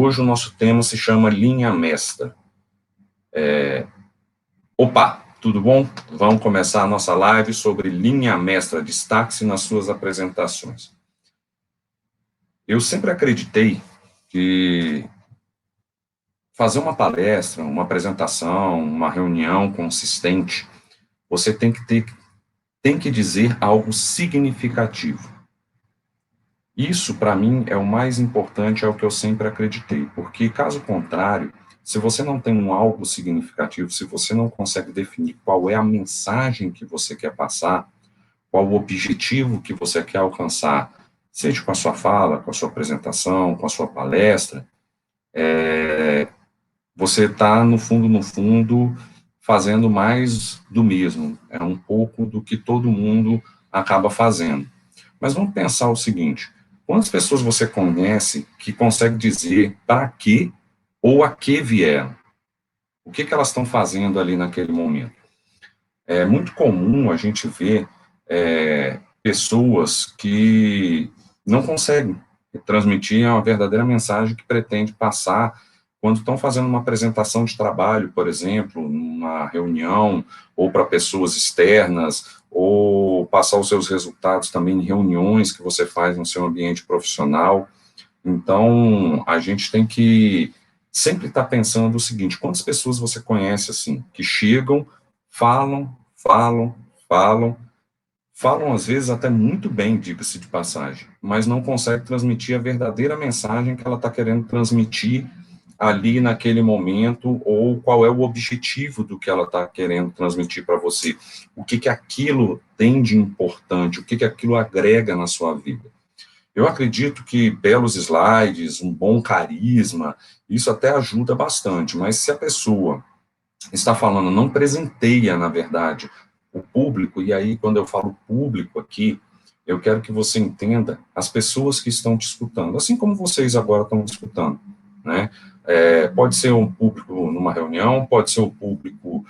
hoje o nosso tema se chama Linha Mestra. Opa, tudo bom? Vamos começar a nossa live sobre linha mestra, destaque nas suas apresentações. Eu sempre acreditei que fazer uma palestra, uma apresentação, uma reunião consistente, você tem que dizer algo significativo. Isso, para mim, é o mais importante, é o que eu sempre acreditei, porque, caso contrário, se você não tem um algo significativo, se você não consegue definir qual é a mensagem que você quer passar, qual o objetivo que você quer alcançar, seja com a sua fala, com a sua apresentação, com a sua palestra, você está, no fundo, fazendo mais do mesmo. É um pouco do que todo mundo acaba fazendo. Mas vamos pensar o seguinte: quantas pessoas você conhece que consegue dizer para que ou a que vieram? O que elas estão fazendo ali naquele momento? É muito comum a gente ver pessoas que não conseguem transmitir uma verdadeira mensagem que pretende passar quando estão fazendo uma apresentação de trabalho, por exemplo, numa reunião, ou para pessoas externas, ou passar os seus resultados também em reuniões que você faz no seu ambiente profissional. Então, a gente tem que sempre estar pensando o seguinte: quantas pessoas você conhece assim, que chegam, falam, falam, falam, falam às vezes até muito bem, diga-se de passagem, mas não consegue transmitir a verdadeira mensagem que ela está querendo transmitir ali naquele momento, ou qual é o objetivo do que ela está querendo transmitir para você, o que aquilo tem de importante, o que aquilo agrega na sua vida. Eu acredito que belos slides, um bom carisma, isso até ajuda bastante, mas se a pessoa está falando, não presenteia, na verdade, o público, e aí quando eu falo público aqui, eu quero que você entenda as pessoas que estão te escutando, assim como vocês agora estão me escutando, né? Pode ser um público numa reunião, pode ser um público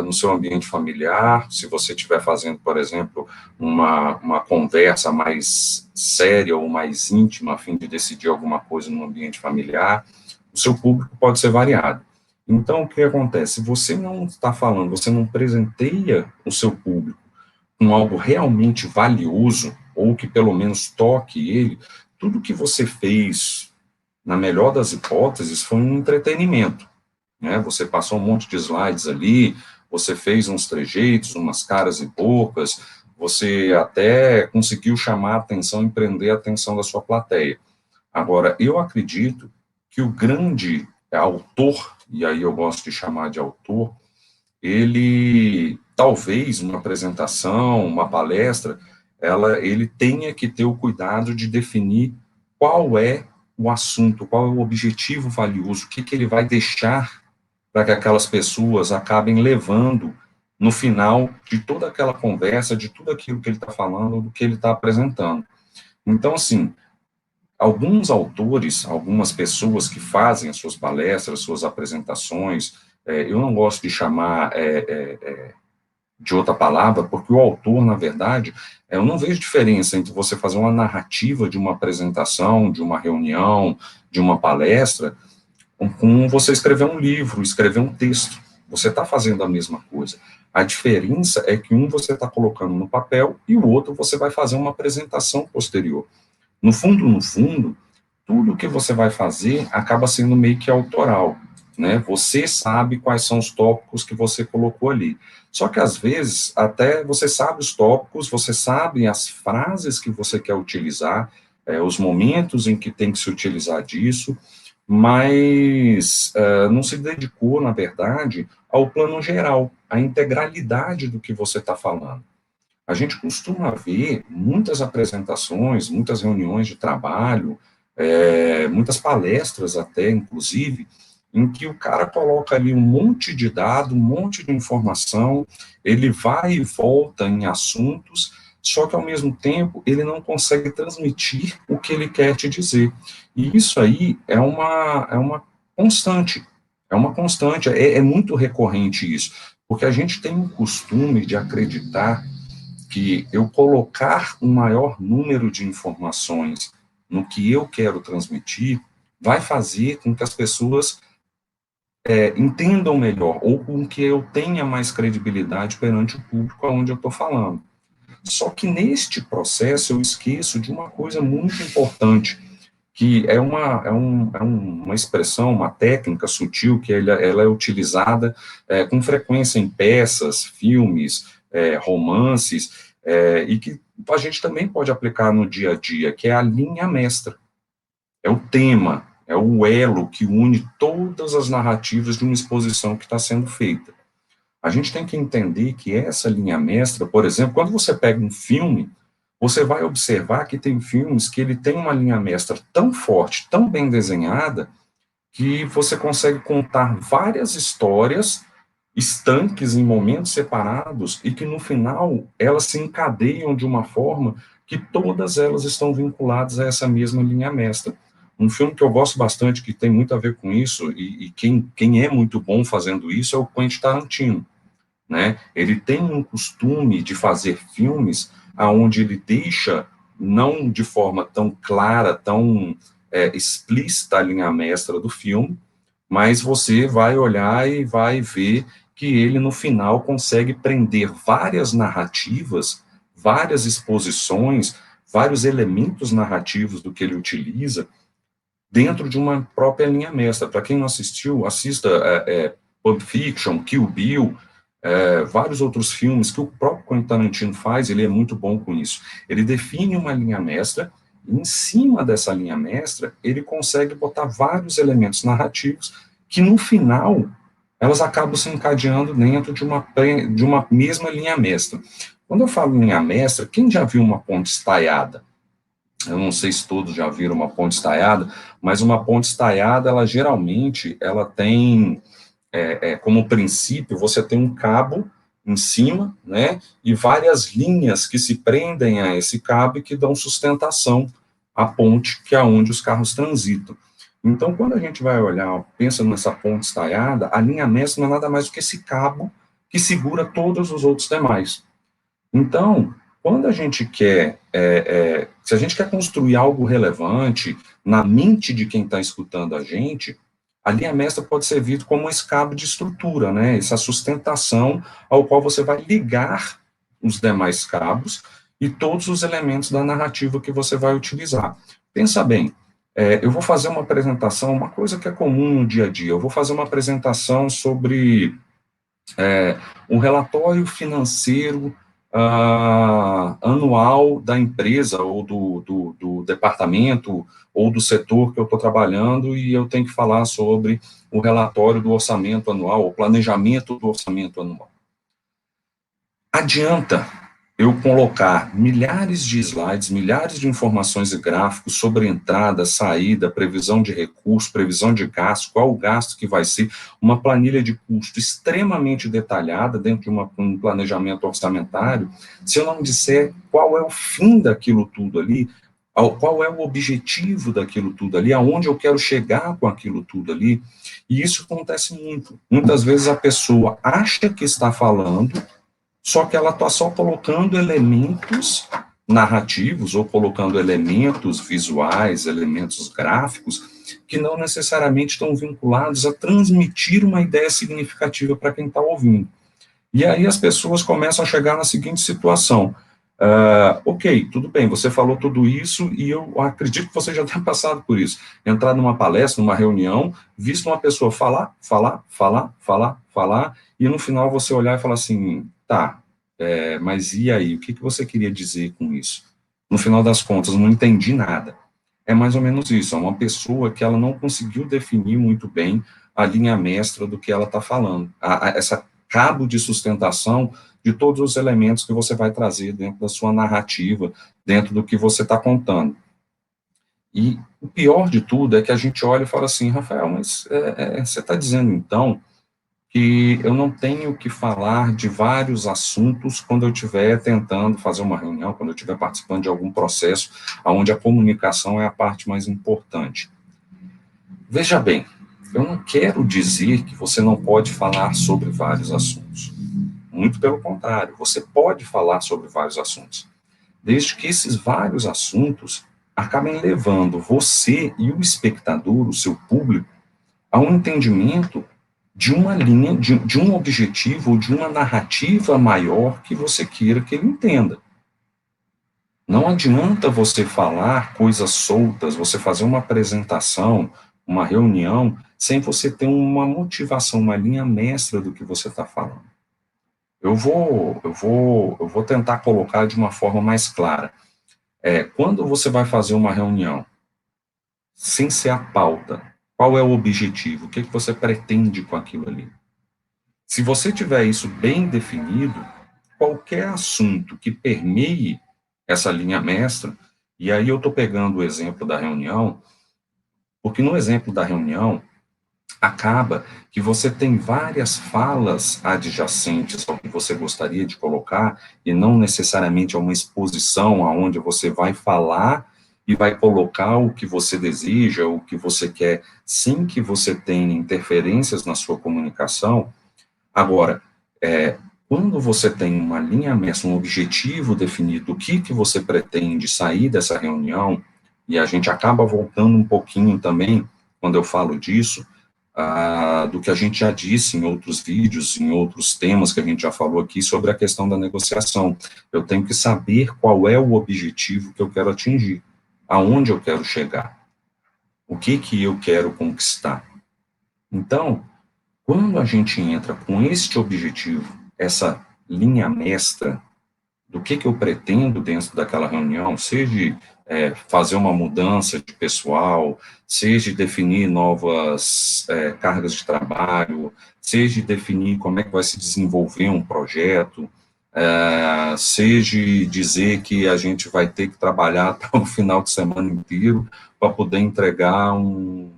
no seu ambiente familiar, se você estiver fazendo, por exemplo, uma conversa mais séria ou mais íntima, a fim de decidir alguma coisa no ambiente familiar, o seu público pode ser variado. Então, o que acontece? Se você não está falando, você não presenteia o seu público com algo realmente valioso, ou que pelo menos toque ele, tudo que você fez, na melhor das hipóteses, foi um entretenimento, né? Você passou um monte de slides ali, você fez uns trejeitos, umas caras e bocas, você até conseguiu chamar a atenção e prender a atenção da sua plateia. Agora, eu acredito que o grande autor, e aí eu gosto de chamar de autor, ele, talvez, uma apresentação, uma palestra, ele tenha que ter o cuidado de definir qual é o assunto, qual é o objetivo valioso, o que ele vai deixar para que aquelas pessoas acabem levando no final de toda aquela conversa, de tudo aquilo que ele está falando, do que ele está apresentando. Então, assim, alguns autores, algumas pessoas que fazem as suas palestras, suas apresentações, eu não gosto de chamar de outra palavra, porque o autor, na verdade, eu não vejo diferença entre você fazer uma narrativa de uma apresentação, de uma reunião, de uma palestra, com você escrever um livro, escrever um texto. Você está fazendo a mesma coisa. A diferença é que um você está colocando no papel e o outro você vai fazer uma apresentação posterior. No fundo, tudo que você vai fazer acaba sendo meio que autoral, né? Você sabe quais são os tópicos que você colocou ali. Só que, às vezes, até você sabe os tópicos, você sabe as frases que você quer utilizar, os momentos em que tem que se utilizar disso, mas não se dedicou, na verdade, ao plano geral, à integralidade do que você está falando. A gente costuma ver muitas apresentações, muitas reuniões de trabalho, muitas palestras até, inclusive, em que o cara coloca ali um monte de dado, um monte de informação, ele vai e volta em assuntos, só que, ao mesmo tempo, ele não consegue transmitir o que ele quer te dizer. E isso aí é uma constante, é muito recorrente isso, porque a gente tem o costume de acreditar que eu colocar um maior número de informações no que eu quero transmitir vai fazer com que as pessoas entendam melhor, ou com que eu tenha mais credibilidade perante o público aonde eu estou falando. Só que neste processo eu esqueço de uma coisa muito importante, que é uma expressão, uma técnica sutil, que ela é utilizada com frequência em peças, filmes, romances, e que a gente também pode aplicar no dia a dia, que é a linha mestra. É o tema, é o elo que une todas as narrativas de uma exposição que está sendo feita. A gente tem que entender que essa linha mestra, por exemplo, quando você pega um filme, você vai observar que tem filmes que ele tem uma linha mestra tão forte, tão bem desenhada, que você consegue contar várias histórias estanques em momentos separados e que no final elas se encadeiam de uma forma que todas elas estão vinculadas a essa mesma linha mestra. Um filme que eu gosto bastante, que tem muito a ver com isso, e quem é muito bom fazendo isso é o Quentin Tarantino, né? Ele tem um costume de fazer filmes aonde ele deixa, não de forma tão clara, tão explícita a linha mestra do filme, mas você vai olhar e vai ver que ele, no final, consegue prender várias narrativas, várias exposições, vários elementos narrativos do que ele utiliza dentro de uma própria linha mestra. Para quem não assistiu, assista Pulp Fiction, Kill Bill, vários outros filmes que o próprio Quentin Tarantino faz, ele é muito bom com isso. Ele define uma linha mestra, e em cima dessa linha mestra, ele consegue botar vários elementos narrativos que, no final, elas acabam se encadeando dentro de uma mesma linha mestra. Quando eu falo linha mestra, quem já viu uma ponte estaiada? Eu não sei se todos já viram uma ponte estaiada, mas uma ponte estaiada, ela geralmente, ela tem como princípio, você tem um cabo em cima, né, e várias linhas que se prendem a esse cabo e que dão sustentação à ponte, que é onde os carros transitam. Então, quando a gente vai olhar, pensa nessa ponte estaiada, a linha mestra não é nada mais do que esse cabo que segura todos os outros demais. Então, quando a gente quer, se a gente quer construir algo relevante na mente de quem está escutando a linha mestra pode ser vista como esse cabo de estrutura, né? Essa sustentação ao qual você vai ligar os demais cabos e todos os elementos da narrativa que você vai utilizar. Pensa bem, eu vou fazer uma apresentação, uma coisa que é comum no dia a dia, eu vou fazer uma apresentação sobre um relatório financeiro anual da empresa ou do departamento ou do setor que eu estou trabalhando e eu tenho que falar sobre o relatório do orçamento anual, o planejamento do orçamento anual. Adianta eu colocar milhares de slides, milhares de informações e gráficos sobre entrada, saída, previsão de recursos, previsão de gasto, qual o gasto que vai ser, uma planilha de custo extremamente detalhada dentro de um planejamento orçamentário, se eu não disser qual é o fim daquilo tudo ali, qual é o objetivo daquilo tudo ali, aonde eu quero chegar com aquilo tudo ali, e isso acontece muito. Muitas vezes a pessoa acha que está falando, só que ela está só colocando elementos narrativos ou colocando elementos visuais, elementos gráficos, que não necessariamente estão vinculados a transmitir uma ideia significativa para quem está ouvindo. E aí as pessoas começam a chegar na seguinte situação: ok, tudo bem, você falou tudo isso e eu acredito que você já tenha passado por isso. Entrar numa palestra, numa reunião, visto uma pessoa falar, e no final você olhar e falar assim, tá, mas e aí, o que você queria dizer com isso? No final das contas, não entendi nada. É mais ou menos isso, é uma pessoa que ela não conseguiu definir muito bem a linha mestra do que ela está falando, essa cabo de sustentação de todos os elementos que você vai trazer dentro da sua narrativa, dentro do que você está contando. E o pior de tudo é que a gente olha e fala assim, Rafael, mas você está dizendo então que eu não tenho que falar de vários assuntos quando eu estiver tentando fazer uma reunião, quando eu estiver participando de algum processo onde a comunicação é a parte mais importante. Veja bem, eu não quero dizer que você não pode falar sobre vários assuntos. Muito pelo contrário, você pode falar sobre vários assuntos, desde que esses vários assuntos acabem levando você e o espectador, o seu público, a um entendimento de uma linha, de um objetivo, de uma narrativa maior que você queira que ele entenda. Não adianta você falar coisas soltas, você fazer uma apresentação, uma reunião, sem você ter uma motivação, uma linha mestra do que você está falando. Eu vou tentar colocar de uma forma mais clara. Quando você vai fazer uma reunião, sem ser a pauta, qual é o objetivo? O que você pretende com aquilo ali? Se você tiver isso bem definido, qualquer assunto que permeie essa linha mestra, e aí eu estou pegando o exemplo da reunião, porque no exemplo da reunião, acaba que você tem várias falas adjacentes ao que você gostaria de colocar, e não necessariamente a uma exposição aonde você vai falar e vai colocar o que você deseja, o que você quer, sem que você tenha interferências na sua comunicação. Agora, quando você tem uma linha mestra, um objetivo definido, o que você pretende sair dessa reunião, e a gente acaba voltando um pouquinho também, quando eu falo disso, do que a gente já disse em outros vídeos, em outros temas que a gente já falou aqui sobre a questão da negociação. Eu tenho que saber qual é o objetivo que eu quero atingir, aonde eu quero chegar, o que eu quero conquistar. Então, quando a gente entra com este objetivo, essa linha mestra do que eu pretendo dentro daquela reunião, seja fazer uma mudança de pessoal, seja definir novas cargas de trabalho, seja definir como é que vai se desenvolver um projeto, seja dizer que a gente vai ter que trabalhar até o final de semana inteiro para poder entregar um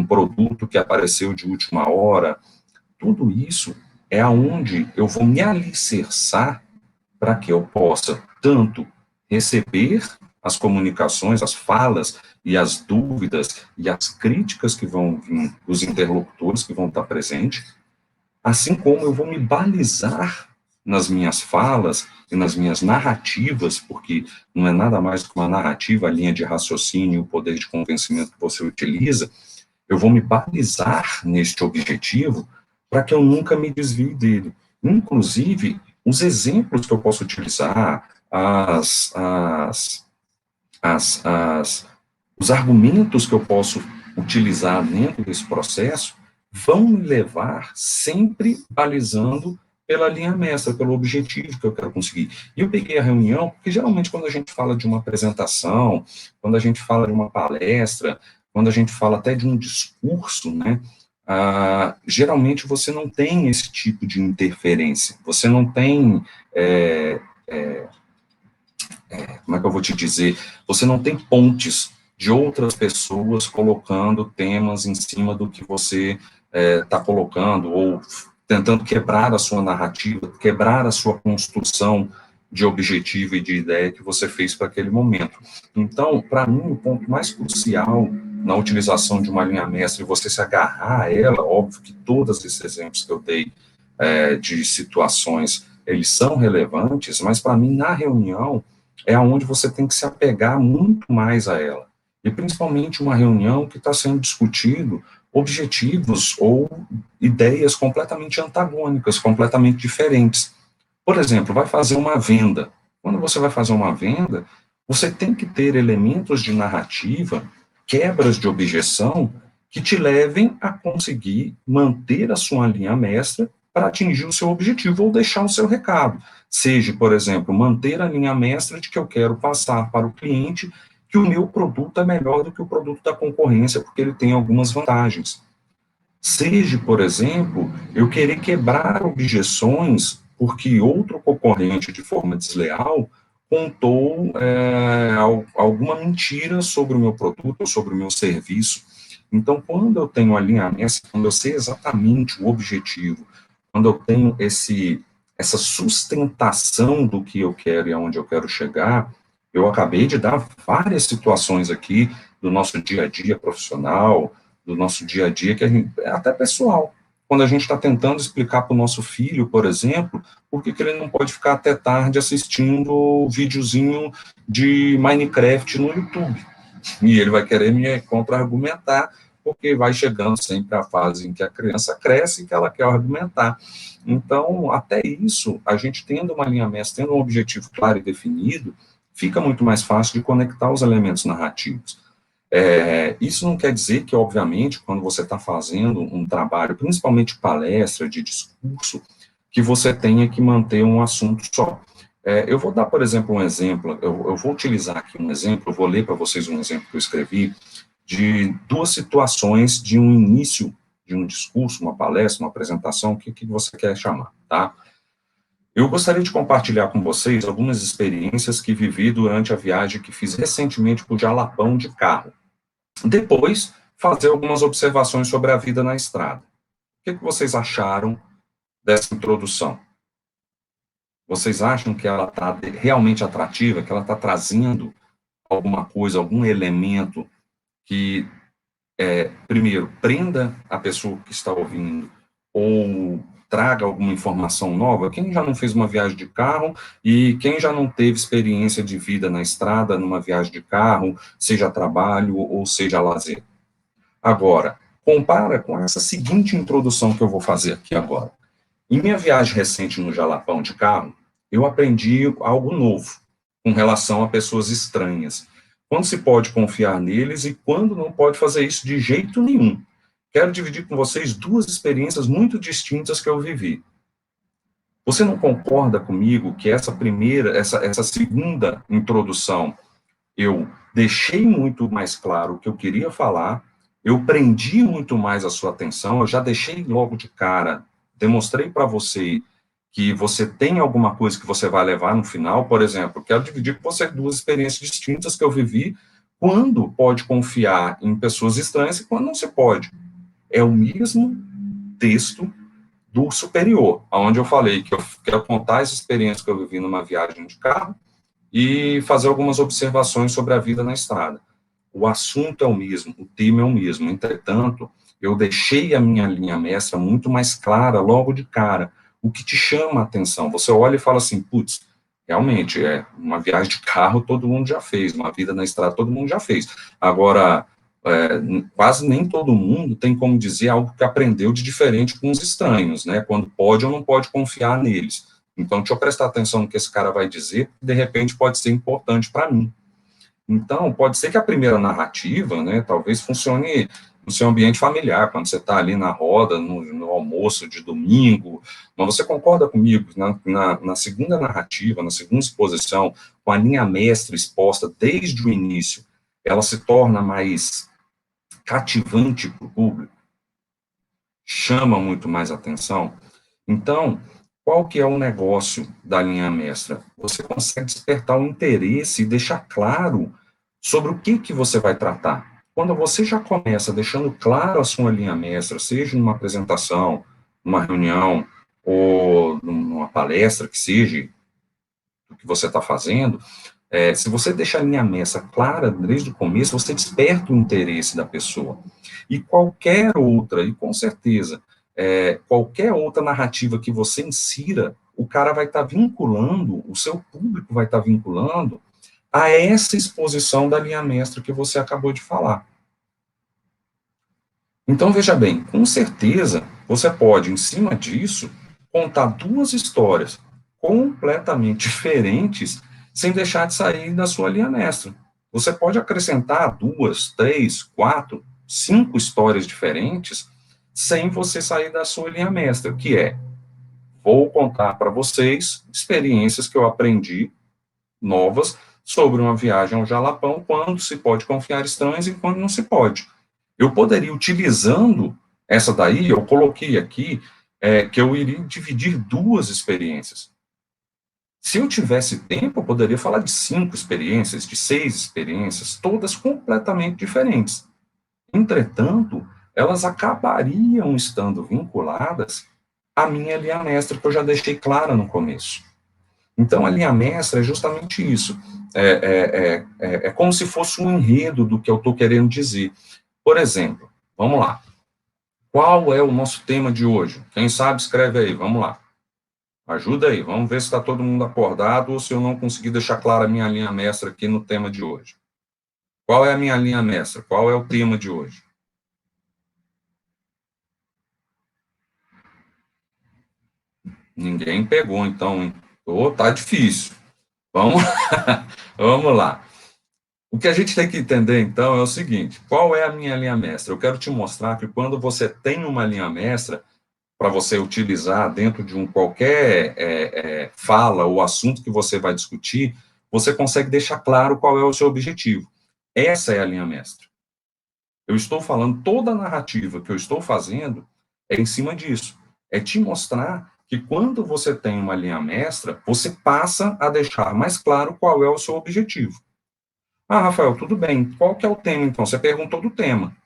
produto que apareceu de última hora. Tudo isso é aonde eu vou me alicerçar para que eu possa tanto receber as comunicações, as falas e as dúvidas e as críticas que vão vir dos interlocutores que vão estar presentes, assim como eu vou me balizar nas minhas falas e nas minhas narrativas, porque não é nada mais do que uma narrativa, a linha de raciocínio, o poder de convencimento que você utiliza, eu vou me balizar neste objetivo para que eu nunca me desvie dele. Inclusive, os exemplos que eu posso utilizar, os argumentos que eu posso utilizar dentro desse processo vão me levar sempre balizando pela linha mestra, pelo objetivo que eu quero conseguir. E eu peguei a reunião, porque geralmente quando a gente fala de uma apresentação, quando a gente fala de uma palestra, quando a gente fala até de um discurso, né, geralmente você não tem esse tipo de interferência, você não tem, como é que eu vou te dizer, você não tem pontes de outras pessoas colocando temas em cima do que você está colocando, ou tentando quebrar a sua narrativa, quebrar a sua construção de objetivo e de ideia que você fez para aquele momento. Então, para mim, o ponto mais crucial na utilização de uma linha mestra e você se agarrar a ela, óbvio que todos esses exemplos que eu dei de situações, eles são relevantes, mas para mim, na reunião, é onde você tem que se apegar muito mais a ela. E principalmente uma reunião que está sendo discutido objetivos ou ideias completamente antagônicas, completamente diferentes. Por exemplo, vai fazer uma venda. Quando você vai fazer uma venda, você tem que ter elementos de narrativa, quebras de objeção, que te levem a conseguir manter a sua linha mestra para atingir o seu objetivo ou deixar o seu recado. Seja, por exemplo, manter a linha mestra de que eu quero passar para o cliente que o meu produto é melhor do que o produto da concorrência, porque ele tem algumas vantagens. Seja, por exemplo, eu querer quebrar objeções porque outro concorrente, de forma desleal, contou alguma mentira sobre o meu produto, sobre o meu serviço. Então, quando eu tenho alinhamento, quando eu sei exatamente o objetivo, quando eu tenho essa sustentação do que eu quero e aonde eu quero chegar, eu acabei de dar várias situações aqui do nosso dia a dia profissional, do nosso dia a dia, que é até pessoal. quando a gente está tentando explicar para o nosso filho, por exemplo, por que ele não pode ficar até tarde assistindo videozinho de Minecraft no YouTube. E ele vai querer me contra-argumentar, porque vai chegando sempre a fase em que a criança cresce e que ela quer argumentar. Então, até isso, a gente tendo uma linha mestra, tendo um objetivo claro e definido, fica muito mais fácil de conectar os elementos narrativos. Isso não quer dizer que, obviamente, quando você está fazendo um trabalho, principalmente palestra, de discurso, que você tenha que manter um assunto só. Eu vou dar, por exemplo, um exemplo, eu vou utilizar aqui um exemplo, eu vou ler para vocês um exemplo que eu escrevi, de duas situações de um início de um discurso, uma palestra, uma apresentação, o que você quer chamar, tá? Eu gostaria de compartilhar com vocês algumas experiências que vivi durante a viagem que fiz recentemente para o Jalapão de carro. Depois, fazer algumas observações sobre a vida na estrada. O que vocês acharam dessa introdução? Vocês acham que ela está realmente atrativa, que ela está trazendo alguma coisa, algum elemento que, primeiro, prenda a pessoa que está ouvindo, ou traga alguma informação nova? Quem já não fez uma viagem de carro e quem já não teve experiência de vida na estrada, numa viagem de carro, seja trabalho ou seja lazer? Agora, compara com essa seguinte introdução que eu vou fazer aqui agora. Em minha viagem recente no Jalapão de carro, eu aprendi algo novo com relação a pessoas estranhas. Quando se pode confiar neles e quando não pode fazer isso de jeito nenhum. Quero dividir com vocês duas experiências muito distintas que eu vivi. Você não concorda comigo que essa segunda introdução, eu deixei muito mais claro o que eu queria falar, eu prendi muito mais a sua atenção, eu já deixei logo de cara, demonstrei para você que você tem alguma coisa que você vai levar no final, por exemplo, quero dividir com você duas experiências distintas que eu vivi, quando pode confiar em pessoas estranhas e quando não se pode. É o mesmo texto do superior, onde eu falei que eu quero contar as experiências que eu vivi numa viagem de carro, e fazer algumas observações sobre a vida na estrada. O assunto é o mesmo, o tema é o mesmo, entretanto, eu deixei a minha linha mestra muito mais clara logo de cara. O que te chama a atenção? Você olha e fala assim, putz, realmente, uma viagem de carro todo mundo já fez, uma vida na estrada todo mundo já fez. Agora, quase nem todo mundo tem como dizer algo que aprendeu de diferente com os estranhos, né? Quando pode ou não pode confiar neles. Então, deixa eu prestar atenção no que esse cara vai dizer, que de repente pode ser importante para mim. Então, pode ser que a primeira narrativa, né, talvez funcione no seu ambiente familiar, quando você está ali na roda, no almoço de domingo, mas você concorda comigo, na segunda narrativa, na segunda exposição, com a linha mestra exposta desde o início, ela se torna mais cativante para o público, chama muito mais atenção. Então, qual que é o negócio da linha mestra? Você consegue despertar o interesse e deixar claro sobre o que você vai tratar. Quando você já começa deixando claro a sua linha mestra, seja numa apresentação, numa reunião, ou numa palestra, que seja o que você está fazendo, se você deixa a linha mestra clara desde o começo, você desperta o interesse da pessoa. E qualquer outra, e com certeza, qualquer outra narrativa que você insira, o cara vai estar vinculando, o seu público vai estar vinculando a essa exposição da linha mestra que você acabou de falar. Então, veja bem, com certeza, você pode, em cima disso, contar duas histórias completamente diferentes, sem deixar de sair da sua linha mestra. Você pode acrescentar duas, três, quatro, cinco histórias diferentes, sem você sair da sua linha mestra, que vou contar para vocês experiências que eu aprendi novas sobre uma viagem ao Jalapão, quando se pode confiar em estranhos e quando não se pode. Eu poderia, utilizando essa daí, eu coloquei aqui, que eu iria dividir duas experiências. Se eu tivesse tempo, eu poderia falar de 5 experiências, de 6 experiências, todas completamente diferentes. Entretanto, elas acabariam estando vinculadas à minha linha mestra, que eu já deixei clara no começo. Então, a linha mestra é justamente isso. É como se fosse um enredo do que eu estou querendo dizer. Por exemplo, vamos lá. Qual é o nosso tema de hoje? Quem sabe, escreve aí, vamos lá. Ajuda aí, vamos ver se está todo mundo acordado ou se eu não consegui deixar clara a minha linha mestra aqui no tema de hoje. Qual é a minha linha mestra? Qual é o tema de hoje? Ninguém pegou, então, hein? Tá difícil. Vamos, vamos lá. O que a gente tem que entender, então, é o seguinte: qual é a minha linha mestra? Eu quero te mostrar que quando você tem uma linha mestra, para você utilizar dentro de um qualquer fala ou assunto que você vai discutir, você consegue deixar claro qual é o seu objetivo. Essa é a linha mestra. Eu estou falando, toda a narrativa que eu estou fazendo é em cima disso. É te mostrar que quando você tem uma linha mestra, você passa a deixar mais claro qual é o seu objetivo. Ah, Rafael, tudo bem. Qual que é o tema, então? Você perguntou do tema.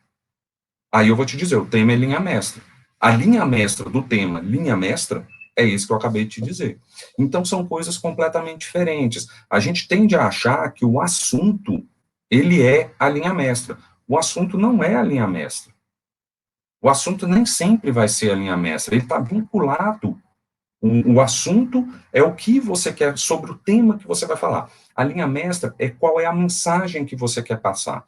Aí eu vou te dizer, o tema é linha mestra. A linha mestra do tema, linha mestra, é isso que eu acabei de te dizer. Então, são coisas completamente diferentes. A gente tende a achar que o assunto, ele é a linha mestra. O assunto não é a linha mestra. O assunto nem sempre vai ser a linha mestra. Ele está vinculado. O assunto é o que você quer, sobre o tema que você vai falar. A linha mestra é qual é a mensagem que você quer passar.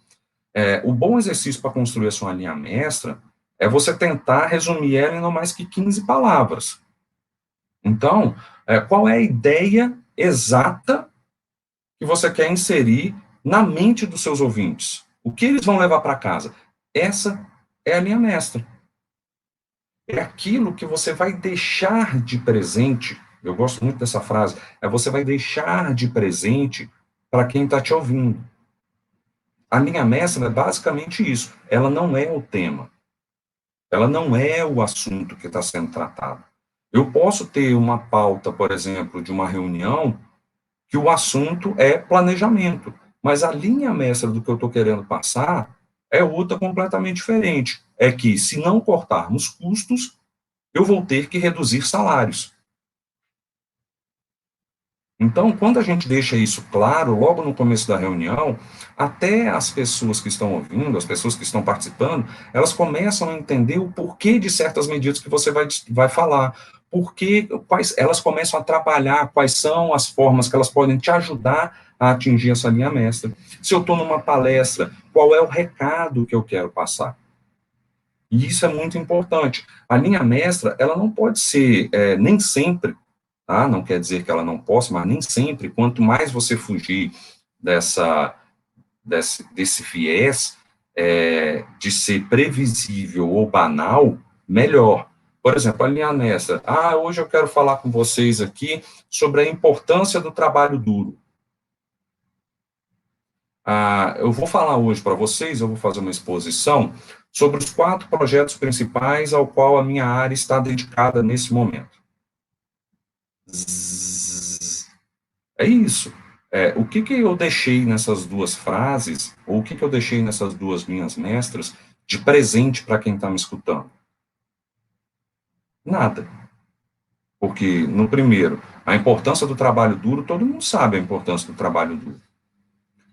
O bom exercício para construir a sua linha mestra é você tentar resumir ela em não mais que 15 palavras. Então, qual é a ideia exata que você quer inserir na mente dos seus ouvintes? O que eles vão levar para casa? Essa é a linha mestra. É aquilo que você vai deixar de presente. Eu gosto muito dessa frase. Você vai deixar de presente para quem está te ouvindo. A linha mestra é basicamente isso. Ela não é o tema. Ela não é o assunto que está sendo tratado. Eu posso ter uma pauta, por exemplo, de uma reunião, que o assunto é planejamento, mas a linha mestra do que eu estou querendo passar é outra completamente diferente. É que, se não cortarmos custos, eu vou ter que reduzir salários. Então, quando a gente deixa isso claro, logo no começo da reunião, até as pessoas que estão ouvindo, as pessoas que estão participando, elas começam a entender o porquê de certas medidas que você vai falar, porque elas começam a trabalhar quais são as formas que elas podem te ajudar a atingir essa linha mestra. Se eu estou numa palestra, qual é o recado que eu quero passar? E isso é muito importante. A linha mestra, ela não pode ser, nem sempre, tá? Não quer dizer que ela não possa, mas nem sempre, quanto mais você fugir desse viés de ser previsível ou banal, melhor. Por exemplo, a linha mestra. Hoje eu quero falar com vocês aqui sobre a importância do trabalho duro. Eu vou falar hoje para vocês, eu vou fazer uma exposição sobre os 4 projetos principais ao qual a minha área está dedicada nesse momento. É isso. O que eu deixei nessas duas frases, ou o que eu deixei nessas duas linhas mestras, de presente para quem está me escutando? Nada. Porque, no primeiro, a importância do trabalho duro, todo mundo sabe a importância do trabalho duro.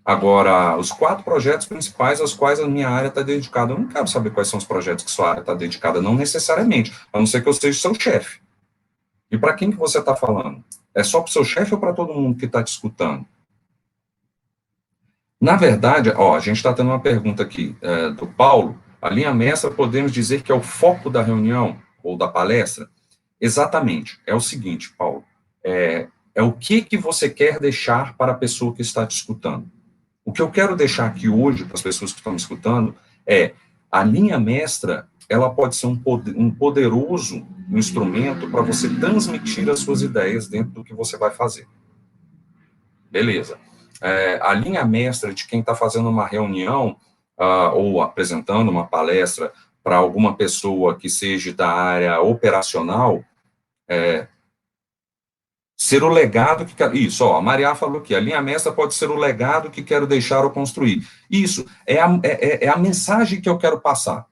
Agora, os 4 projetos principais aos quais a minha área está dedicada, eu não quero saber quais são os projetos que sua área está dedicada, não necessariamente, a não ser que eu seja seu chefe. E para quem que você está falando? É só para o seu chefe ou para todo mundo que está te escutando? Na verdade, a gente está tendo uma pergunta aqui do Paulo. A linha mestra, podemos dizer que é o foco da reunião ou da palestra? Exatamente. É o seguinte, Paulo. É o que você quer deixar para a pessoa que está te escutando. O que eu quero deixar aqui hoje para as pessoas que estão me escutando é a linha mestra, ela pode ser um poderoso instrumento para você transmitir as suas ideias dentro do que você vai fazer. Beleza. A linha mestra de quem está fazendo uma reunião ou apresentando uma palestra para alguma pessoa que seja da área operacional, ser o legado que quero. Isso, a Maria falou que a linha mestra pode ser o legado que quero deixar ou construir. Isso, é a mensagem que eu quero passar.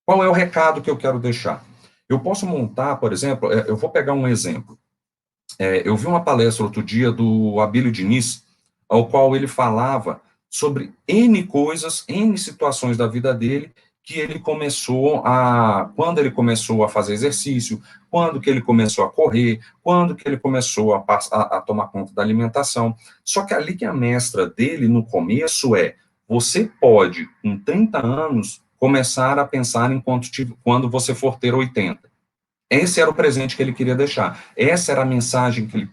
Qual é o recado que eu quero deixar? Eu posso montar, por exemplo, eu vou pegar um exemplo. Eu vi uma palestra outro dia do Abílio Diniz, ao qual ele falava sobre N coisas, N situações da vida dele, que ele quando ele começou a fazer exercício, quando que ele começou a correr, quando que ele começou a tomar conta da alimentação. Só que a linha mestra dele no começo você pode, com 30 anos, começar a pensar em quando você for ter 80. Esse era o presente que ele queria deixar. Essa era a mensagem que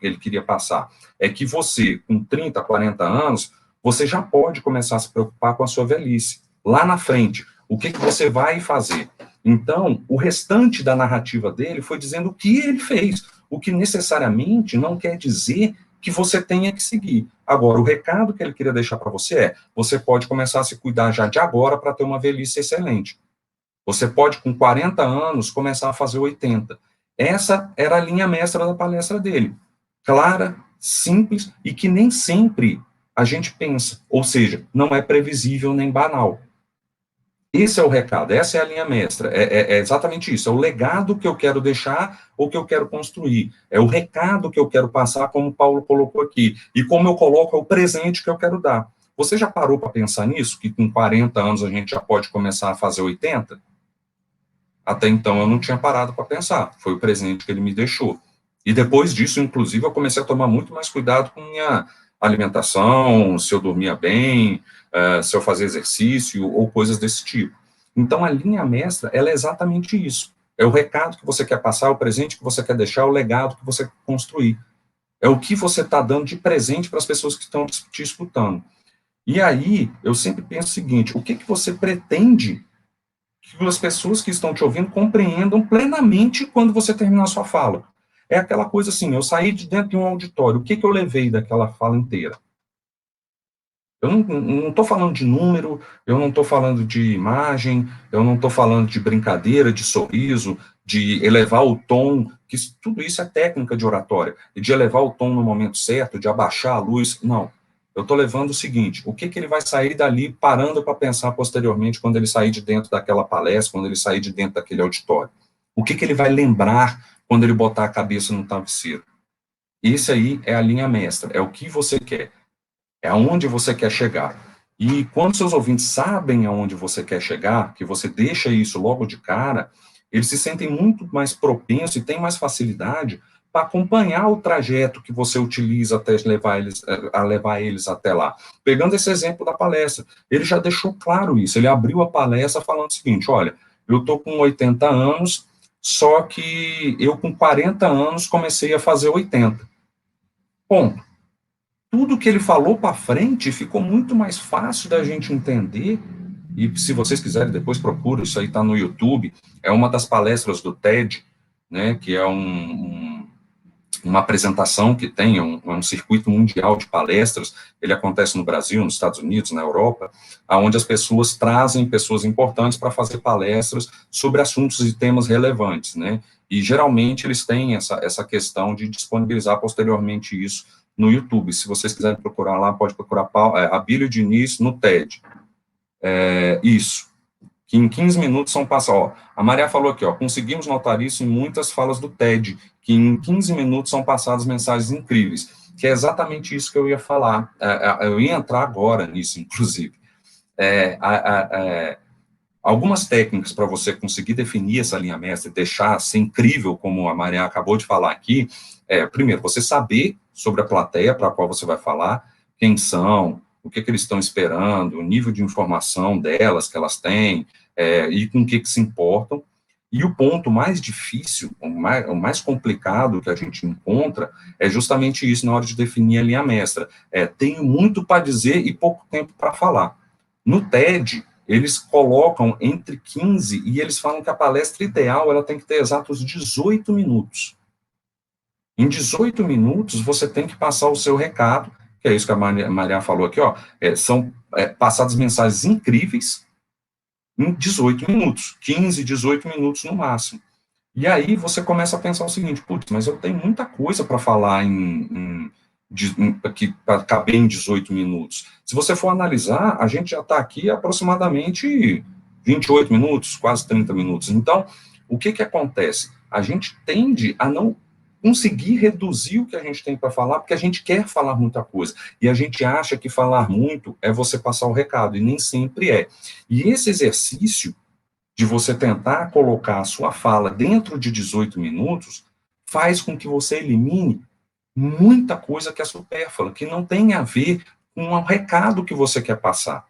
ele queria passar. É que você, com 30, 40 anos, você já pode começar a se preocupar com a sua velhice. Lá na frente, o que você vai fazer? Então, o restante da narrativa dele foi dizendo o que ele fez, o que necessariamente não quer dizer que você tenha que seguir. Agora, o recado que ele queria deixar para você você pode começar a se cuidar já de agora para ter uma velhice excelente. Você pode, com 40 anos, começar a fazer 80. Essa era a linha mestra da palestra dele. Clara, simples e que nem sempre a gente pensa. Ou seja, não é previsível nem banal. Esse é o recado, essa é a linha mestra. É exatamente isso. É o legado que eu quero deixar ou que eu quero construir. É o recado que eu quero passar, como o Paulo colocou aqui. E como eu coloco, é o presente que eu quero dar. Você já parou para pensar nisso? Que com 40 anos a gente já pode começar a fazer 80? Até então eu não tinha parado para pensar, foi o presente que ele me deixou. E depois disso, inclusive, eu comecei a tomar muito mais cuidado com minha alimentação, se eu dormia bem, se eu fazia exercício ou coisas desse tipo. Então a linha mestra, ela é exatamente isso. É o recado que você quer passar, o presente que você quer deixar, o legado que você quer construir. É o que você está dando de presente para as pessoas que estão te escutando. E aí, eu sempre penso o seguinte, o que você pretende que as pessoas que estão te ouvindo compreendam plenamente quando você terminar a sua fala? É aquela coisa assim, eu saí de dentro de um auditório, o que eu levei daquela fala inteira? Eu não estou falando de número, eu não estou falando de imagem, eu não estou falando de brincadeira, de sorriso, de elevar o tom, que tudo isso é técnica de oratória, e de elevar o tom no momento certo, de abaixar a luz, não. Eu estou levando o seguinte, o que ele vai sair dali parando para pensar posteriormente quando ele sair de dentro daquela palestra, quando ele sair de dentro daquele auditório? O que ele vai lembrar quando ele botar a cabeça no travesseiro? Esse aí é a linha mestra, é o que você quer. É aonde você quer chegar. E quando seus ouvintes sabem aonde você quer chegar, que você deixa isso logo de cara, eles se sentem muito mais propensos e têm mais facilidade para acompanhar o trajeto que você utiliza até levar eles até lá. Pegando esse exemplo da palestra, ele já deixou claro isso. Ele abriu a palestra falando o seguinte: olha, eu estou com 80 anos, só que eu com 40 anos comecei a fazer 80. Ponto. Tudo que ele falou para frente ficou muito mais fácil da gente entender. E se vocês quiserem, depois procura, isso aí está no YouTube. É uma das palestras do TED, né, que é uma apresentação que tem, um circuito mundial de palestras. Ele acontece no Brasil, nos Estados Unidos, na Europa, onde as pessoas trazem pessoas importantes para fazer palestras sobre assuntos e temas relevantes, né? E geralmente eles têm essa questão de disponibilizar posteriormente isso no YouTube. Se vocês quiserem procurar lá, pode procurar Abílio Diniz no TED. Isso. Que em 15 minutos são passados. A Maria falou aqui, conseguimos notar isso em muitas falas do TED, que em 15 minutos são passadas mensagens incríveis, que é exatamente isso que eu ia falar. Eu ia entrar agora nisso, inclusive. Algumas técnicas para você conseguir definir essa linha mestra e deixar ser incrível, como a Maria acabou de falar aqui, primeiro, você saber sobre a plateia para a qual você vai falar, quem são, o que eles estão esperando, o nível de informação delas, que elas têm, e com o que se importam. E o ponto mais difícil, o mais complicado que a gente encontra, é justamente isso na hora de definir a linha mestra. Tenho muito para dizer e pouco tempo para falar. No TED, eles colocam entre 15 e eles falam que a palestra ideal ela tem que ter exatos 18 minutos. Em 18 minutos, você tem que passar o seu recado, que é isso que a Maria falou aqui, são passadas mensagens incríveis em 18 minutos, 15, 18 minutos no máximo. E aí você começa a pensar o seguinte, putz, mas eu tenho muita coisa para falar para caber em 18 minutos. Se você for analisar, a gente já está aqui aproximadamente 28 minutos, quase 30 minutos. Então, o que acontece? A gente tende a não conseguir reduzir o que a gente tem para falar, porque a gente quer falar muita coisa, e a gente acha que falar muito é você passar o recado, e nem sempre é. E esse exercício de você tentar colocar a sua fala dentro de 18 minutos, faz com que você elimine muita coisa que é supérflua, que não tem a ver com o recado que você quer passar.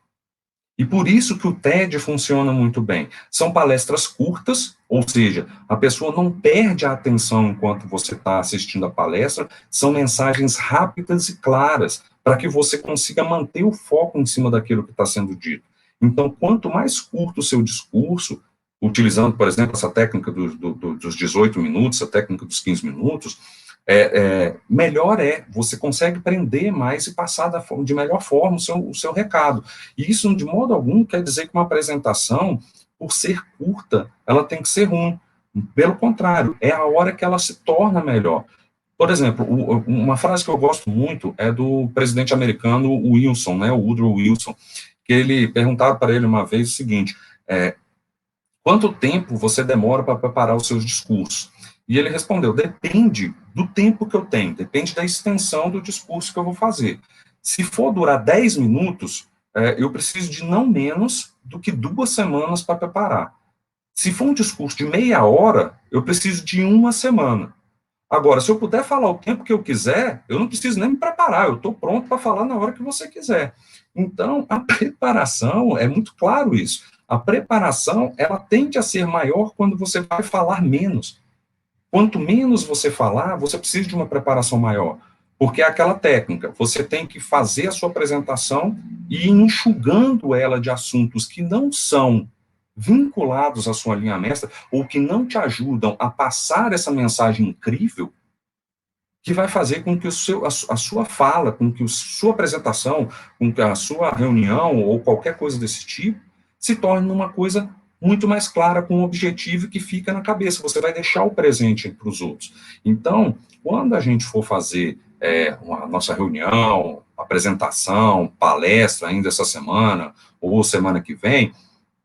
E por isso que o TED funciona muito bem. São palestras curtas, ou seja, a pessoa não perde a atenção enquanto você está assistindo a palestra, são mensagens rápidas e claras, para que você consiga manter o foco em cima daquilo que está sendo dito. Então, quanto mais curto o seu discurso, utilizando, por exemplo, essa técnica dos 18 minutos, a técnica dos 15 minutos, melhor você consegue prender mais e passar de melhor forma o seu recado. E isso, de modo algum, quer dizer que uma apresentação, por ser curta, ela tem que ser ruim. Pelo contrário, é a hora que ela se torna melhor. Por exemplo, uma frase que eu gosto muito é do presidente americano Wilson, né, o Woodrow Wilson, que ele perguntaram para ele uma vez o seguinte: quanto tempo você demora para preparar os seus discursos? E ele respondeu: depende do tempo que eu tenho, depende da extensão do discurso que eu vou fazer. Se for durar 10 minutos, eu preciso de não menos do que 2 semanas para preparar. Se for um discurso de meia hora, eu preciso de 1 semana. Agora, se eu puder falar o tempo que eu quiser, eu não preciso nem me preparar, eu estou pronto para falar na hora que você quiser. Então, a preparação, é muito claro isso, a preparação, ela tende a ser maior quando você vai falar menos. Quanto menos você falar, você precisa de uma preparação maior. Porque é aquela técnica, você tem que fazer a sua apresentação e ir enxugando ela de assuntos que não são vinculados à sua linha mestra, ou que não te ajudam a passar essa mensagem incrível, que vai fazer com que a sua fala, com que a sua apresentação, com que a sua reunião, ou qualquer coisa desse tipo, se torne uma coisa muito mais clara, com um objetivo que fica na cabeça. Você vai deixar o presente para os outros. Então, quando a gente for fazer uma nossa reunião, apresentação, palestra ainda essa semana, ou semana que vem,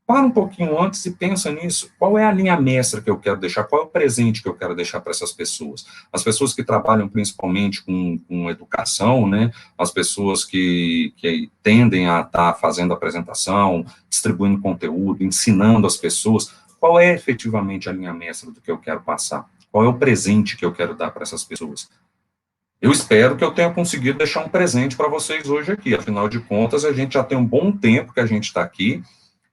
para um pouquinho antes e pensa nisso. Qual é a linha mestra que eu quero deixar? Qual é o presente que eu quero deixar para essas pessoas? As pessoas que trabalham principalmente com educação, né? As pessoas que tendem a estar fazendo apresentação, distribuindo conteúdo, ensinando as pessoas. Qual é efetivamente a linha mestra do que eu quero passar? Qual é o presente que eu quero dar para essas pessoas? Eu espero que eu tenha conseguido deixar um presente para vocês hoje aqui. Afinal de contas, a gente já tem um bom tempo que a gente está aqui.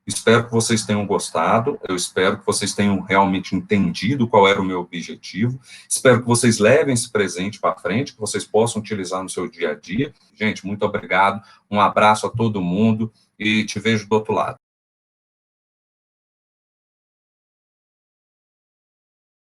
Espero que vocês tenham gostado, eu espero que vocês tenham realmente entendido qual era o meu objetivo, espero que vocês levem esse presente para frente, que vocês possam utilizar no seu dia a dia. Gente, muito obrigado, um abraço a todo mundo e te vejo do outro lado.